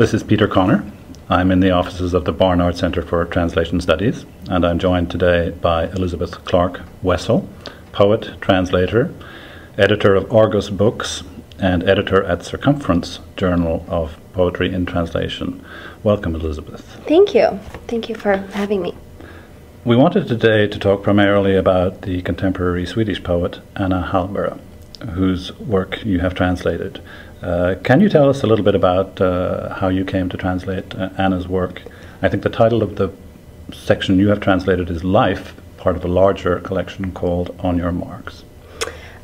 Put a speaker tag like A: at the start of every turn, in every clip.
A: This is Peter Connor. I'm in the offices of the Barnard Centre for Translation Studies, and I'm joined today by Elizabeth Clark Wessel, poet, translator, editor of Argus Books, and editor at Circumference Journal of Poetry in Translation. Welcome, Elizabeth.
B: Thank you. Thank you for having me.
A: We wanted today to talk primarily about the contemporary Swedish poet Anna Hallberg, whose work you have translated. Can you tell us a little bit about how you came to translate Anna's work? I think the title of the section you have translated is Life, part of a larger collection called On Your Marks.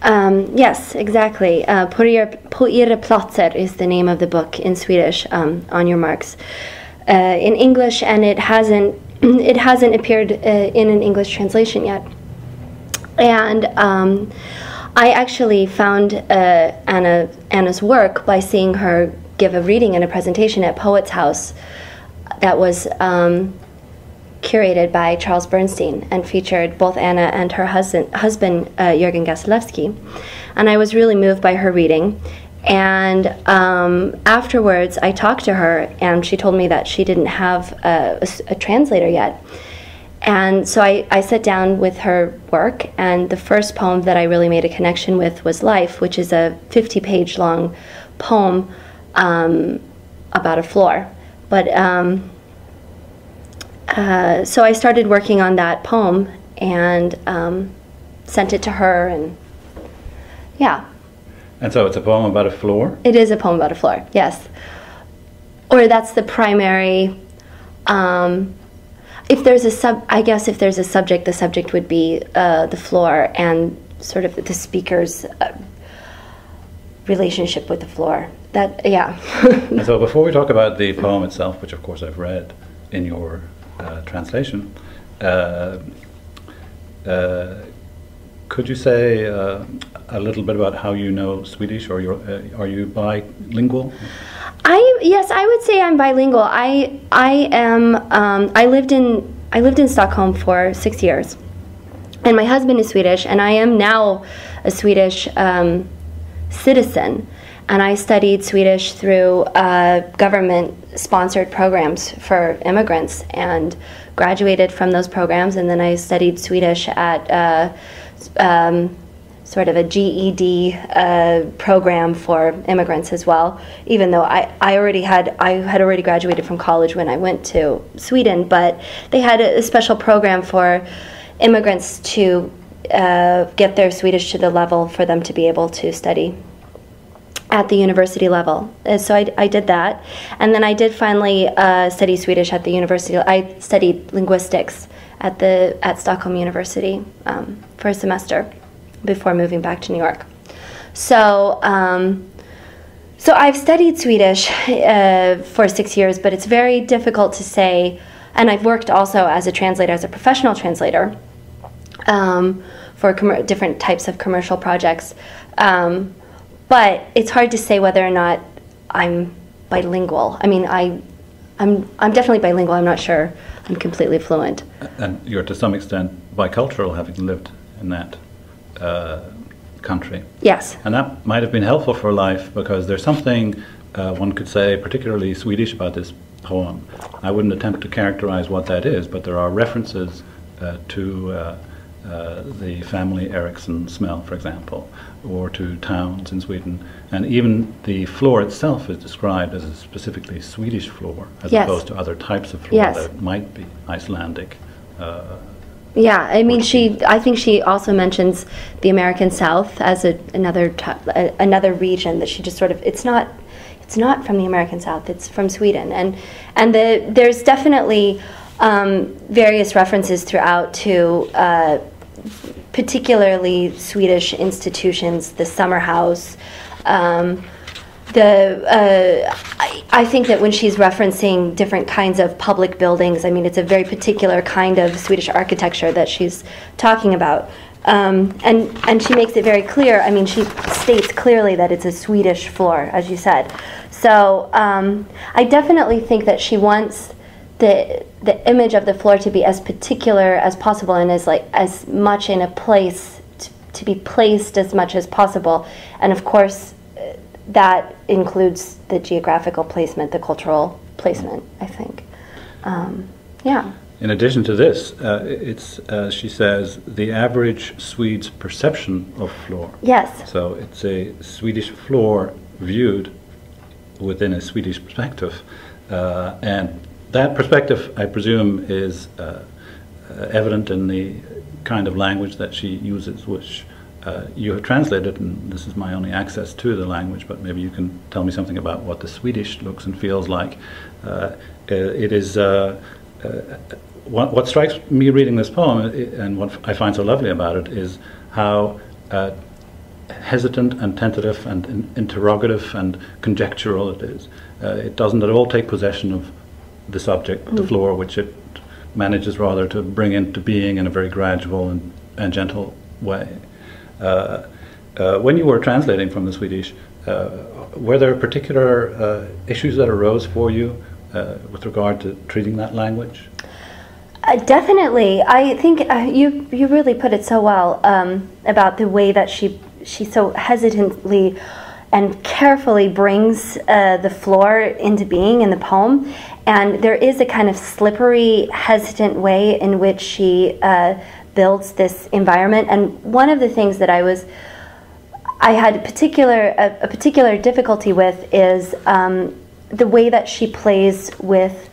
B: Yes, exactly. På era platser is the name of the book in Swedish, On Your Marks. In English, and it hasn't appeared in an English translation yet. And I actually found Anna's work by seeing her give a reading and a presentation at Poets House that was curated by Charles Bernstein and featured both Anna and her husband Jörgen Gassilewski. And I was really moved by her reading. And afterwards, I talked to her, and she told me that she didn't have a translator yet. And so I sat down with her work, and the first poem that I really made a connection with was Life, which is a 50-page long poem about a floor. But so I started working on that poem and sent it to her, and yeah.
A: And so it's a poem about a floor?
B: It is a poem about a floor, yes. Or that's the primary. If there's a subject, the subject would be the floor and sort of the speaker's relationship with the floor. That, yeah.
A: And so before we talk about the poem itself, which of course I've read in your translation, could you say a little bit about how you know Swedish, or are you bilingual?
B: Yes, I would say I'm bilingual. I lived in Stockholm for 6 years, and my husband is Swedish, and I am now a Swedish citizen, and I studied Swedish through government-sponsored programs for immigrants, and graduated from those programs, and then I studied Swedish at sort of a GED program for immigrants as well, even though I had already graduated from college when I went to Sweden, but they had a special program for immigrants to get their Swedish to the level for them to be able to study at the university level. And so I did that, and then I did finally study Swedish at the university. I studied linguistics at Stockholm University for a semester before moving back to New York. So so I've studied Swedish for 6 years, but it's very difficult to say, and I've worked also as a translator, as a professional translator, for different types of commercial projects, but it's hard to say whether or not I'm bilingual. I mean, I'm definitely bilingual. I'm not sure I'm completely fluent.
A: And you're to some extent bicultural, having lived in that country.
B: Yes.
A: And that might have been helpful for Life, because there's something one could say particularly Swedish about this poem. I wouldn't attempt to characterize what that is, but there are references to the family Eriksson smell, for example, or to towns in Sweden. And even the floor itself is described as a specifically Swedish floor, as
B: yes.
A: opposed to other types of floor
B: yes.
A: that might be Icelandic.
B: Yeah, I mean, I think she also mentions the American South as another region that she just sort of, it's not from the American South, it's from Sweden, and there's definitely various references throughout to particularly Swedish institutions, the summer house. I think that when she's referencing different kinds of public buildings, I mean, it's a very particular kind of Swedish architecture that she's talking about. And she makes it very clear. I mean, she states clearly that it's a Swedish floor, as you said. So I definitely think that she wants the image of the floor to be as particular as possible, and as much in a place to be placed as much as possible. And of course, that includes the geographical placement, the cultural placement, I think. Yeah.
A: In addition to this, it's, she says, the average Swede's perception of floor.
B: Yes.
A: So it's a Swedish floor viewed within a Swedish perspective. And that perspective, I presume, is evident in the kind of language that she uses, which you have translated, and this is my only access to the language, but maybe you can tell me something about what the Swedish looks and feels like. It is what strikes me reading this poem, and what I find so lovely about it, is how hesitant and tentative and interrogative and conjectural it is. It doesn't at all take possession of the subject, the floor, which it manages rather to bring into being in a very gradual and gentle way. When you were translating from the Swedish, were there particular issues that arose for you with regard to treating that language?
B: Definitely. I think you really put it so well about the way that she so hesitantly and carefully brings the floor into being in the poem. And there is a kind of slippery, hesitant way in which she builds this environment. And one of the things that I had a particular difficulty with is the way that she plays with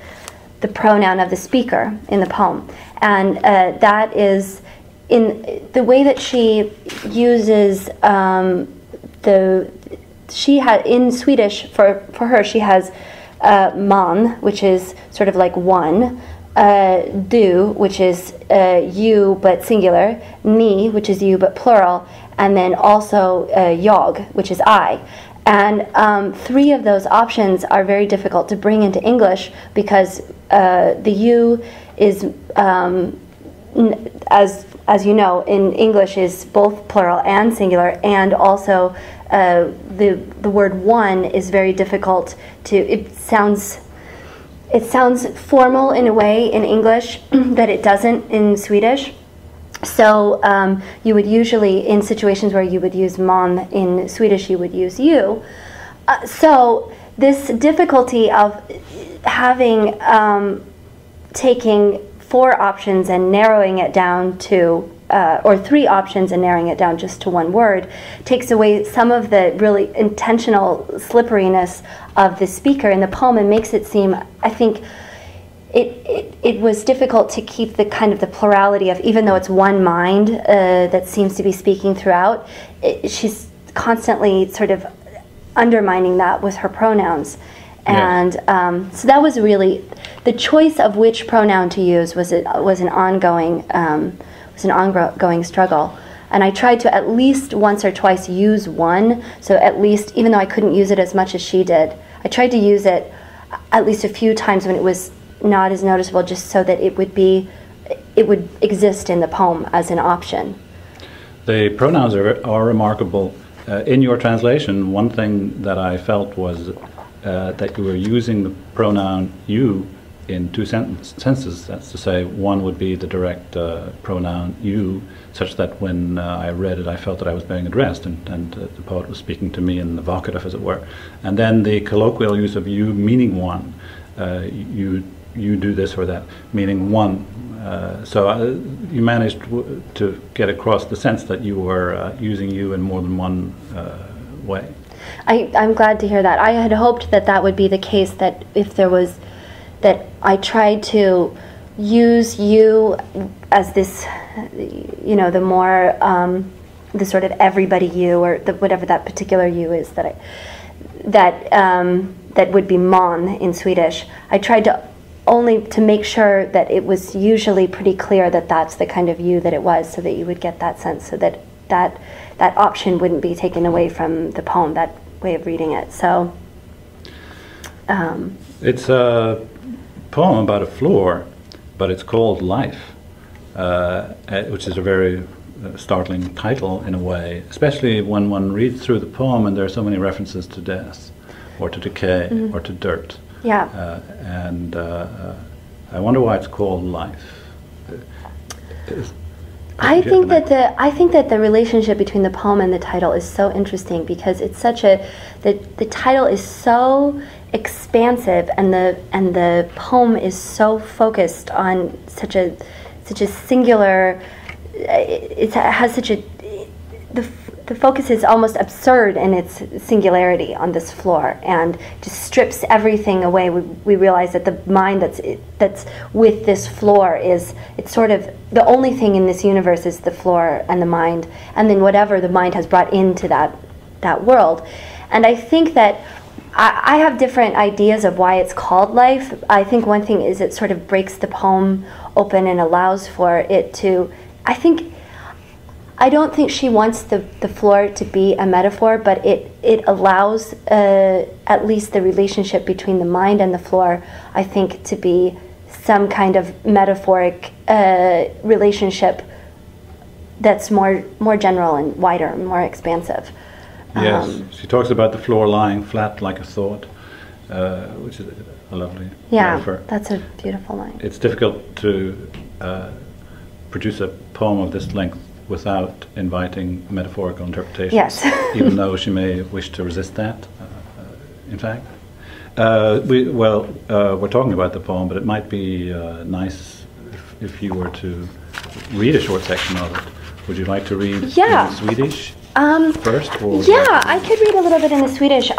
B: the pronoun of the speaker in the poem. And that is in the way that she uses in Swedish, for her, she has man, which is sort of like one, du, which is you but singular, ni, which is you but plural, and then also jag, which is I. And three of those options are very difficult to bring into English because the you is, as you know, in English is both plural and singular, and also the word one is very difficult to, it sounds formal in a way in English that it doesn't in Swedish. So you would usually, in situations where you would use man in Swedish, you would use you. So this difficulty of having, taking four options and narrowing it down to, or three options and narrowing it down just to one word, takes away some of the really intentional slipperiness of the speaker in the poem and makes it seem, I think, it was difficult to keep the kind of the plurality of, even though it's one mind that seems to be speaking throughout, she's constantly sort of undermining that with her pronouns. And so that was really, the choice of which pronoun to use was an ongoing struggle. And I tried to at least once or twice use one, so at least, even though I couldn't use it as much as she did, I tried to use it at least a few times when it was not as noticeable, just so that it would exist in the poem as an option. The
A: pronouns are remarkable. In your translation, one thing that I felt was that you were using the pronoun you in two senses. That's to say, one would be the direct pronoun you, such that when I read it I felt that I was being addressed, and the poet was speaking to me in the vocative, as it were. And then the colloquial use of you meaning one. You do this or that, meaning one. So you managed to get across the sense that you were using you in more than one way. I'm glad to hear that. I had hoped that that would be the case, that if there was, that I tried to use you as this, you know, the more, the sort of everybody you, or the, whatever that particular you is, that would be man in Swedish. I tried to only to make sure that it was usually pretty clear that that's the kind of you that it was, so that you would get that sense, so that that option wouldn't be taken away from the poem, that way of reading it. So it's a poem about a floor, but it's called Life, which is a very startling title in a way, especially when one reads through the poem and there are so many references to death or to decay or to dirt. Yeah. And I wonder why it's called Life.
B: I think that the relationship between the poem and the title is so interesting because it's such a the title is so expansive and the poem is so focused on such a singular. It has such a the focus is almost absurd in its singularity on this floor and just strips everything away. We realize that the mind that's with this floor it's sort of the only thing in this universe is the floor and the mind, and then whatever the mind has brought into that world. And I think that I have different ideas of why it's called life. I think one thing is it sort of breaks the poem open and allows for it to, I don't think she wants the floor to be a metaphor, but it allows at least the relationship between the mind and the floor, I think, to be some kind of metaphoric relationship that's more general and wider and more expansive.
A: Yes, she talks about the floor lying flat like a thought, which is a lovely metaphor.
B: Yeah, that's a beautiful line.
A: It's difficult to produce a poem of this length without inviting metaphorical interpretations.
B: Yes.
A: Even though she may wish to resist that, in fact. We're talking about the poem, but it might be nice if you were to read a short section of it. Would you like to read in Swedish first? Or
B: yeah, I could read a little bit in the Swedish.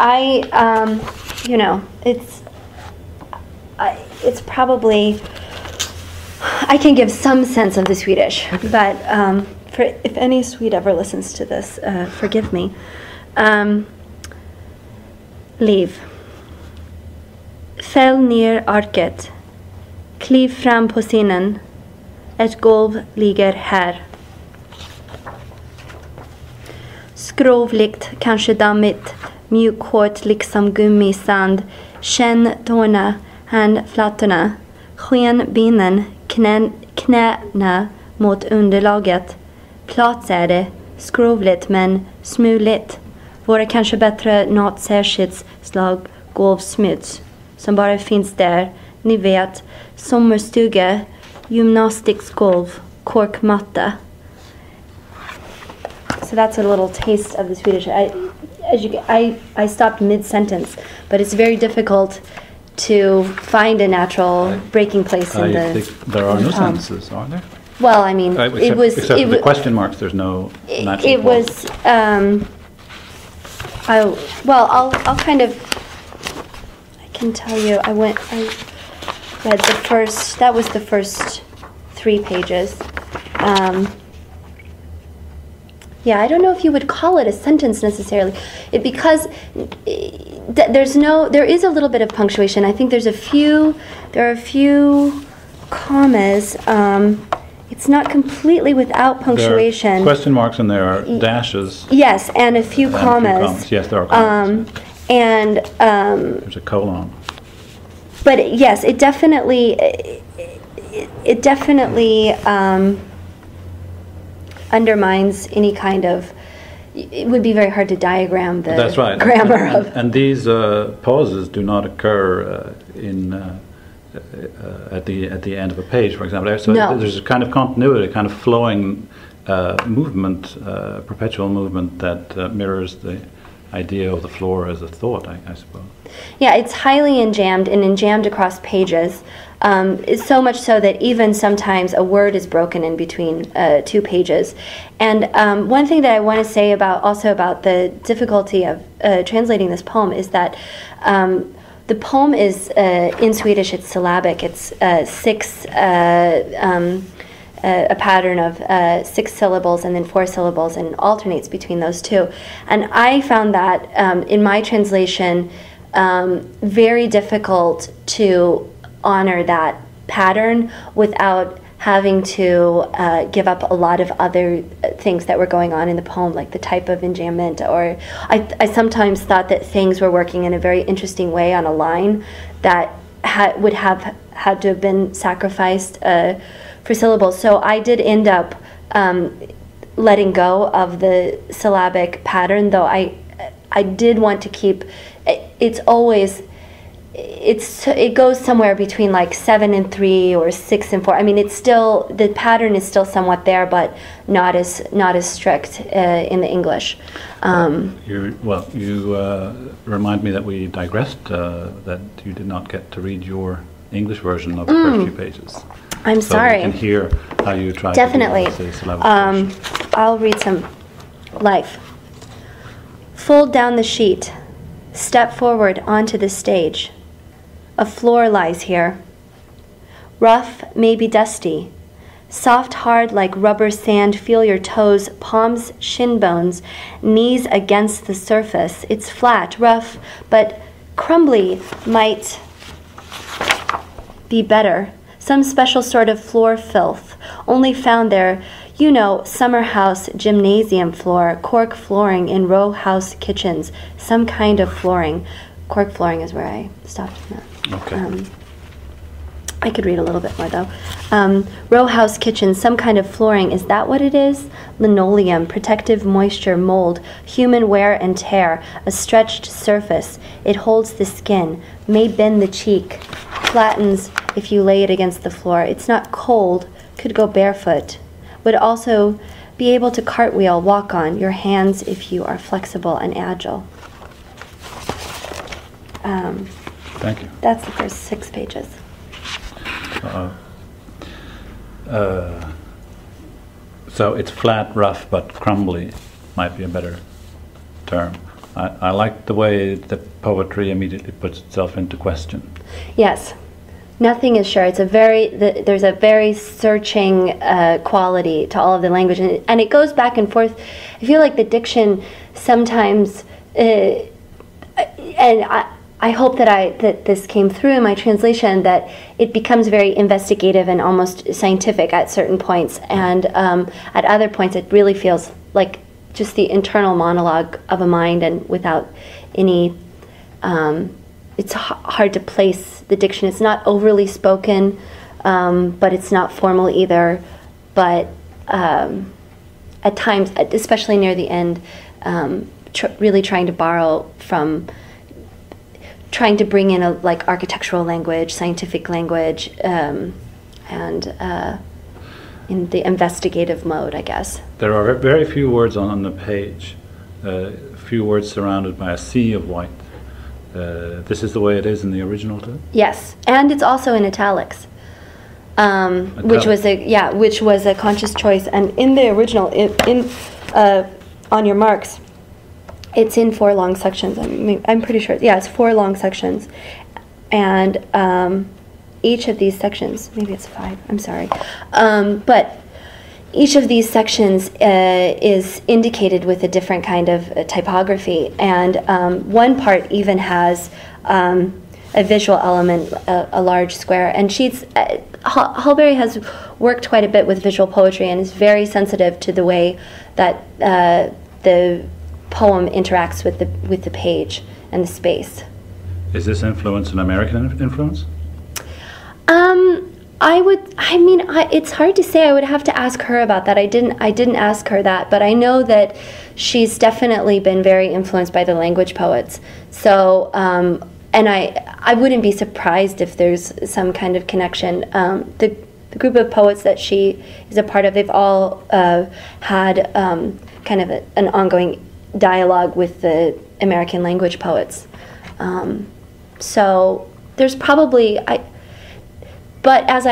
B: It's probably, I can give some sense of the Swedish, but if any Swede ever listens to this, forgive me. Liv. Fäll ner arket. Kliv fram på scenen. Ett golv ligger här. Skrovligt, kanske dammigt. Mjukhårt liksom gummisand. Känn tårna, handflatorna. Skenbenen, knäna mot underlaget. Plats är det, skrovligt men smuligt. Vore kanske bättre något särskilt slag golvsmuts som bara finns där. Ni vet, sommarstuga, gymnastiksgolv, korkmatta. So that's a little taste of the Swedish. I stopped mid-sentence, but it's very difficult to find a natural breaking place in the.
A: There are no sentences, are there?
B: Well, I mean, it was.
A: Except for the question marks, there's no natural.
B: It was. I'll kind of. I can tell you. I read the first. That was the first 3 pages. Yeah, I don't know if you would call it a sentence necessarily, because there is a little bit of punctuation. I think there are a few commas. It's not completely without punctuation.
A: There are question marks and there are dashes.
B: Yes, and a few commas.
A: Yes, there are commas. There's a colon.
B: But yes, it definitely undermines any kind of. It would be very hard to diagram the
A: That's right.
B: grammar of.
A: And these pauses do not occur at the end of a page, for example. So there's a kind of continuity, a kind of flowing movement, perpetual movement that mirrors the idea of the floor as a thought, I suppose.
B: Yeah, it's highly enjambed and enjambed across pages. It's so much so that even sometimes a word is broken in between 2 pages. And one thing that I want to say about the difficulty of translating this poem is that the poem is, in Swedish, it's syllabic. It's 6, a pattern of 6 syllables and then 4 syllables, and alternates between those 2. And I found that in my translation very difficult to honor that pattern without having to give up a lot of other things that were going on in the poem, like the type of enjambment, or I sometimes thought that things were working in a very interesting way on a line that would have had to have been sacrificed for syllables. So I did end up letting go of the syllabic pattern, though I did want to keep. It's always it goes somewhere between like 7 and 3 or 6 and 4. I mean, it's still, the pattern is still somewhat there, but not as strict in the English.
A: You remind me that we digressed, that you did not get to read your English version of the first few pages.
B: I'm sorry.
A: So we can hear how you try
B: Definitely.
A: to do this.
B: I'll read some. Life. Fold down the sheet. Step forward onto the stage. A floor lies here. Rough, maybe dusty. Soft, hard like rubber sand. Feel your toes, palms, shin bones, knees against the surface. It's flat, rough, but crumbly might be better. Some special sort of floor filth, only found there, you know, summer house gymnasium floor, cork flooring in row house kitchens, some kind of flooring. Cork flooring is where I stopped.
A: Okay.
B: I could read a little bit more though. Row house kitchen, some kind of flooring. Is that what it is? Linoleum, protective moisture, mold, human wear and tear, a stretched surface. It holds the skin, may bend the cheek, flattens if you lay it against the floor. It's not cold, could go barefoot. Would also be able to cartwheel, walk on your hands if you are flexible and agile.
A: Thank you.
B: That's the first 6 pages.
A: So it's flat, rough, but crumbly might be a better term. I like the way the poetry immediately puts itself into question.
B: Yes. Nothing is sure. It's there's a very searching quality to all of the language, and it goes back and forth. I feel like the diction sometimes, and I hope that this came through in my translation, that it becomes very investigative and almost scientific at certain points, and at other points it really feels like just the internal monologue of a mind, and without any. It's hard to place the diction. It's not overly spoken, but it's not formal either. But at times, especially near the end, really trying to borrow from, trying to bring in a like architectural language, scientific language, and in the investigative mode, I guess.
A: There are very few words on the page. Few words surrounded by a sea of white. This is the way it is in the original too?
B: Yes, and it's also in italics, which was a conscious choice. And in the original, on your marks, it's in 4 long sections. I'm pretty sure. Yeah, it's 4 long sections, and each of these sections, maybe it's 5. I'm sorry, but each of these sections is indicated with a different kind of typography, and one part even has a visual element, a large square. And Hallberg has worked quite a bit with visual poetry and is very sensitive to the way that the poem interacts with the page and the space.
A: Is this influence an American influence?
B: It's hard to say. I would have to ask her about that. I didn't ask her that, but I know that she's definitely been very influenced by the language poets. So, and I wouldn't be surprised if there's some kind of connection. The group of poets that she is a part of, they've all had kind of an ongoing dialogue with the American language poets. So there's probably But as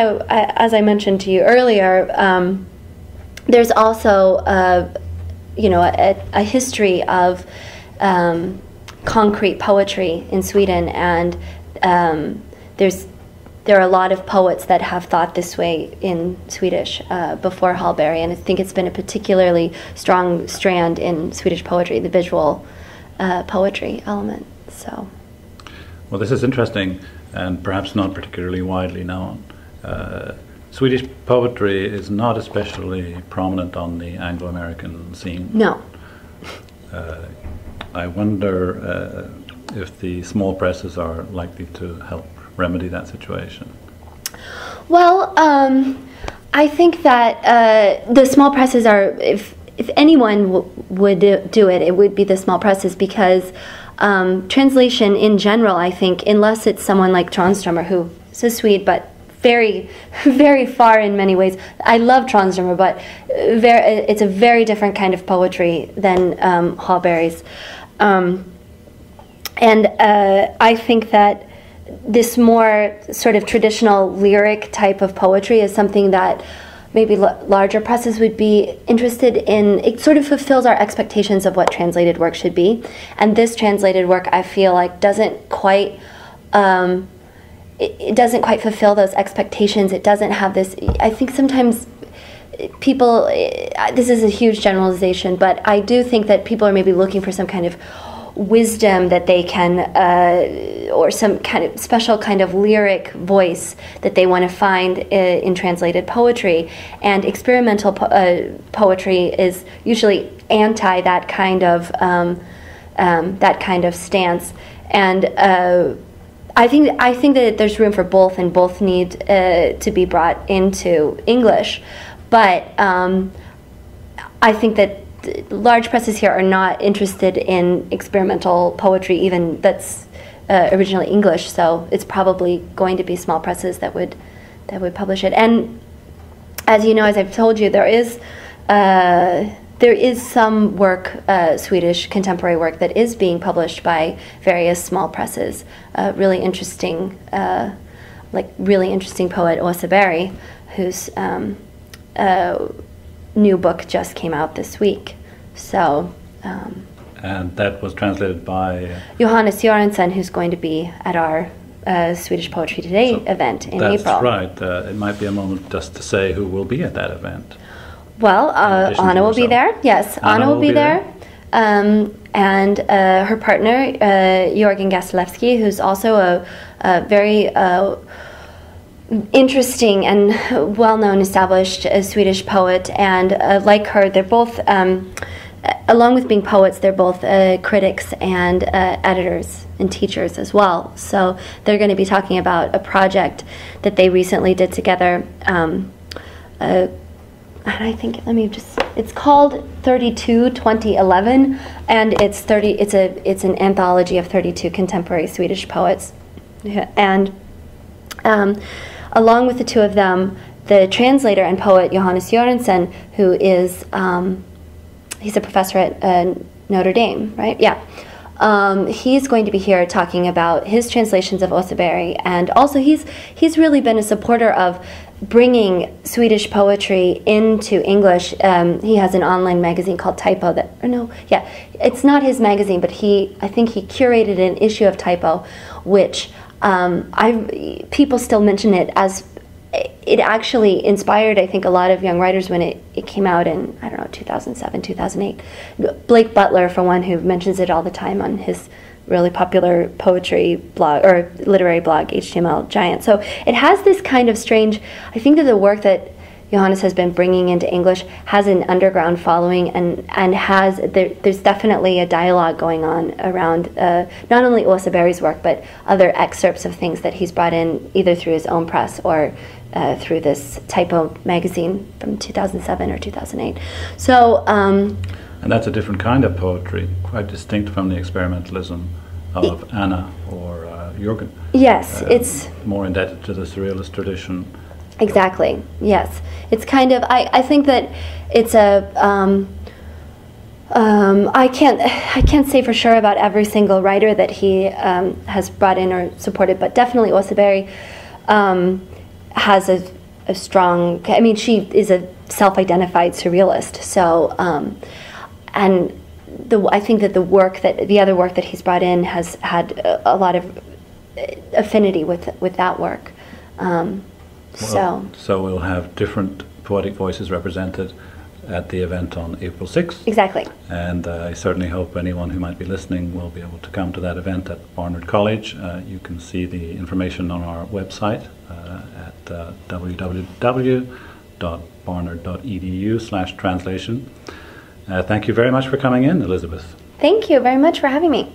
B: I mentioned to you earlier, there's also a history of concrete poetry in Sweden, and there are a lot of poets that have thought this way in Swedish before Hallberg, and I think it's been a particularly strong strand in Swedish poetry, the visual poetry element. So,
A: well, this is interesting, and perhaps not particularly widely known. Swedish poetry is not especially prominent on the Anglo-American scene.
B: No.
A: I wonder if the small presses are likely to help remedy that situation.
B: Well, I think that the small presses are, if anyone would do it, it would be the small presses, because translation in general, I think, unless it's someone like Tranströmer, who is a Swede, but very, very far in many ways. I love Tranströmer, but it's a very different kind of poetry than Hallberg's. And I think that this more sort of traditional lyric type of poetry is something that maybe larger presses would be interested in. It sort of fulfills our expectations of what translated work should be. And this translated work, I feel like, doesn't quite it doesn't quite fulfill those expectations. It doesn't have this. I think sometimes people, this is a huge generalization, but I do think that people are maybe looking for some kind of wisdom that they can, or some kind of special kind of lyric voice that they want to find in translated poetry. And experimental poetry is usually anti that kind of stance. And I think that there's room for both, and both need to be brought into English. But I think that large presses here are not interested in experimental poetry, even that's originally English. So it's probably going to be small presses that would publish it. And as you know, as I've told you, there is some work, Swedish contemporary work, that is being published by various small presses. Really interesting poet Aase Berg, whose new book just came out this week. So.
A: And that was translated by
B: Johannes Göransson, who's going to be at our Swedish Poetry Today event in April.
A: That's right. It might be a moment just to say who will be at that event.
B: Well, Anna will be there. Yes, Anna will be there. And her partner, Jörgen Gassilewski, who's also a very interesting and well-known established Swedish poet. And like her, they're both, along with being poets, they're both critics and editors and teachers as well. So they're going to be talking about a project that they recently did together. And I think, it's called 32 2011, and it's an anthology of 32 contemporary Swedish poets. And along with the two of them, the translator and poet Johannes Göransson, who is he's a professor at Notre Dame, right? Yeah. He's going to be here talking about his translations of Aase Berg, and also he's really been a supporter of bringing Swedish poetry into English. He has an online magazine called Typo it's not his magazine, but I think he curated an issue of Typo, which people still mention it as it actually inspired, I think, a lot of young writers when it came out in, 2007, 2008. Blake Butler, for one, who mentions it all the time on his really popular poetry blog, or literary blog, HTML Giant. So it has this kind of strange, I think that the work that Johannes has been bringing into English has an underground following, and there's definitely a dialogue going on around not only Aase Berg's work, but other excerpts of things that he's brought in either through his own press or through this Typo magazine from 2007 or 2008. So.
A: And that's a different kind of poetry, quite distinct from the experimentalism of Anna or Jörgen.
B: Yes, it's
A: more indebted to the surrealist tradition.
B: Exactly. Yes, it's kind of. I think that it's a. I can't say for sure about every single writer that he has brought in or supported, but definitely Aase Berg has a strong. I mean, she is a self-identified surrealist. So, and I think that the other work that he's brought in has had a lot of affinity with that work. So
A: we'll have different poetic voices represented at the event on April 6th.
B: Exactly.
A: And I certainly hope anyone who might be listening will be able to come to that event at Barnard College. You can see the information on our website at www.barnard.edu/translation. Thank you very much for coming in, Elizabeth.
B: Thank you very much for having me.